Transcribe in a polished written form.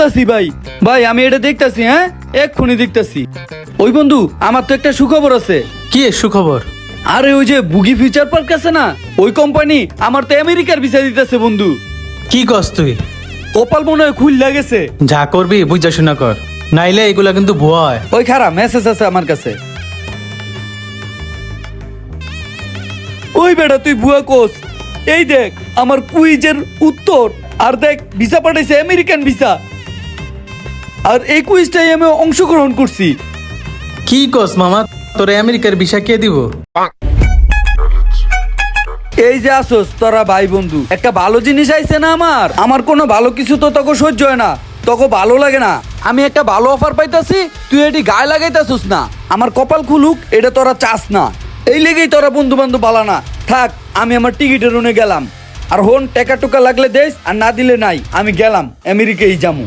ভাই ভাই আমি এটা দেখতাছি, হ্যাঁ এক্ষুনি দেখতাছি। ওই বন্ধু আমার তো একটা সুখবর আছে। কি সুখবর? আরে ওই যে বুগি ফিউচার পার্ক আছে না, ওই কোম্পানি আমার তো আমেরিকার ভিসা দিতেছে বন্ধু। কি কস তুই? কপাল মনে হয় খুল লাগেছে। যা করবি বুঝা শোনা কর, নাইলে এগুলা কিন্তু ভুয়া হয়। ওই খারাপ মেসেজ আছে আমার কাছে। ওই বেটা তুই ভুয়া কোস, এই দেখ আমার কুইজের উত্তর, আর দেখ ভিসা পাঠাইছে আমেরিকান ভিসা, আর এই কুইজটাই আমি অংশগ্রহণ করছি। কি কস মামা, তোরে আমেরিকার ভিসা কে দিব? এই যে আসোস তোরা ভাই বন্ধু, একটা ভালো জিনিস আইছে না আমার, আমার কোনো ভালো কিছু তো তোকে সহ্য হয় না, তোকে ভালো লাগে না। আমি একটা ভালো অফার পাইতাছি, তুই এটি গায়ে লাগাইতাছিস না। আমার কপাল খুলুক এটা তোরা চাস না, এই লেগেই তোরা বন্ধু বান্ধব বালা না। থাক আমি আমার টিকিটের রুনে গেলাম, আর হন টাকা টুকা লাগলে দেশ, আর না দিলে নাই, আমি গেলাম আমেরিকাই যামু।